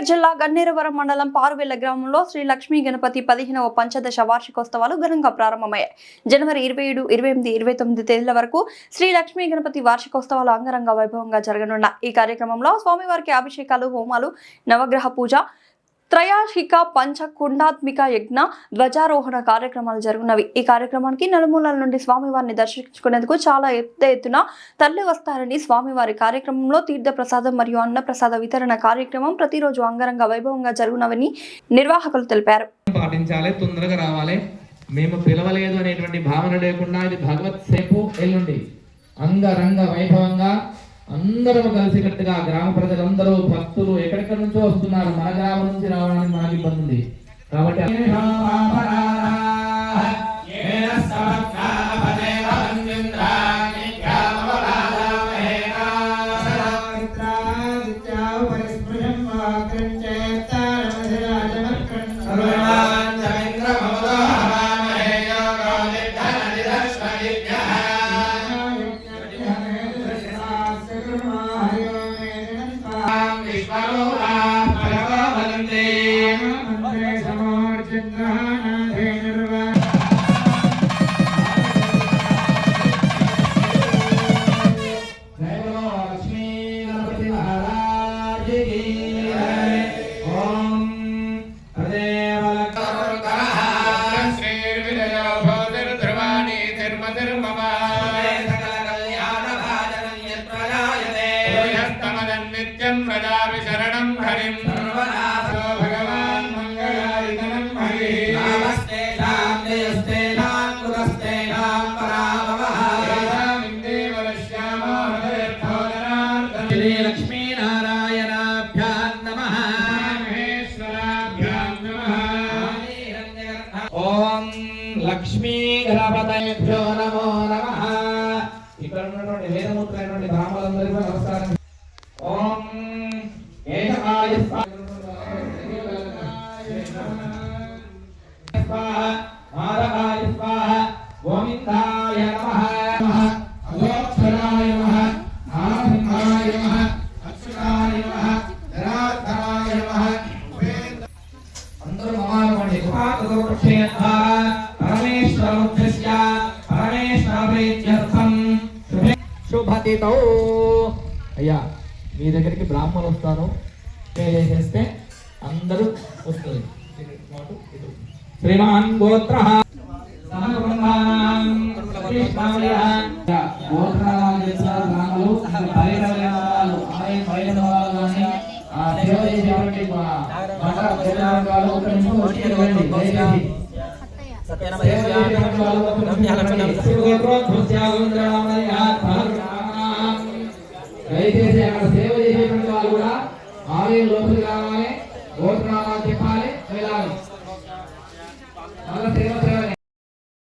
కరీంనగర్ జిల్లా గన్నేరవరం మండలం పారువెల్ల గ్రామంలో శ్రీ లక్ష్మీ గణపతి 15వ పంచదశ వార్షికోత్సవాలు ఘనంగా ప్రారంభమయ్యాయి. జనవరి 27, 28, 29 తేదీల వరకు శ్రీ లక్ష్మీ గణపతి వార్షికోత్సవాలు అంగరంగ వైభవంగా జరగనున్న ఈ కార్యక్రమంలో స్వామివారికి అభిషేకాలు, హోమాలు, నవగ్రహ పూజ, త్రయాశిక పంచకుండాత్మిక యజ్ఞ, ధ్వజారోహణ కార్యక్రమాలు జరుగునవి. ఈ కార్యక్రమానికి నలుమూలల నుండి స్వామివారిని దర్శించుకునేందుకు చాలా ఎత్తున తరలి వస్తారని స్వామివారి కార్యక్రమంలో తీర్థ ప్రసాదం మరియు అన్నప్రసాద వితరణ కార్యక్రమం ప్రతిరోజు అంగరంగ వైభవంగా జరుగునవని నిర్వాహకులు తెలిపారు. పాటించాలి, తొందరగా రావాలి, మేము పిలవలేదు అనేటువంటి భావన లేకుండా ఇది భగవత్ సేపు ఎల్లుండి అంగరంగ వైభవంగా అందరూ కలిసికట్టుగా గ్రామ ప్రజలందరూ భక్తులు ఎక్కడెక్కడి నుంచో వస్తున్నారు. మన గ్రామం నుంచి రావడానికి మనకి ఇబ్బంది ఉంది కాబట్టి శరణం హరిం సర్వనాథో భగవాన్ మంగళాయతనం హరి నమస్తే శాంతిస్తే నాంకురస్తే నాం పరాభవః దేవశ్యామో హరిర్భోజనార్థం శ్రీ లక్ష్మీ నారాయణాభ్యాం నమః మహేశ్వరాభ్యాం నమః. ఓం లక్ష్మీ గణపతయేభ్యో నమో నమః. ఇక్కడ ఉన్నటువంటి వేదముద్రైనటువంటి బ్రాహ్మణులందరికీ నమస్కారం. ఓం ఏకకాయ స్వాహా మాధవాయ స్వాహా గోవిందాయ నమః అగోక్షరాయ నమః నారసింహాయ నమః అక్షరాయ నమః ధరాధరాయ నమః. అందరూ మమానుకోండి. పరమేశ్వరముఖ్యస్య పరమేశ్వరప్రీత్యర్థం శుభతితో. అయ్యా, మీ దగ్గరికి బ్రాహ్మణులు వస్తాను, చేస్తే అందరూ వస్తుంది. శ్రీమాన్ గోత్ర దయచేసి అక్కడ సేవ చేసేటువంటి వాళ్ళు కూడా ఆలయం లోపలికి రావాలి, గోత్రనామాలు చెప్పాలి, వెళ్ళాలి. మళ్ళీ సేవ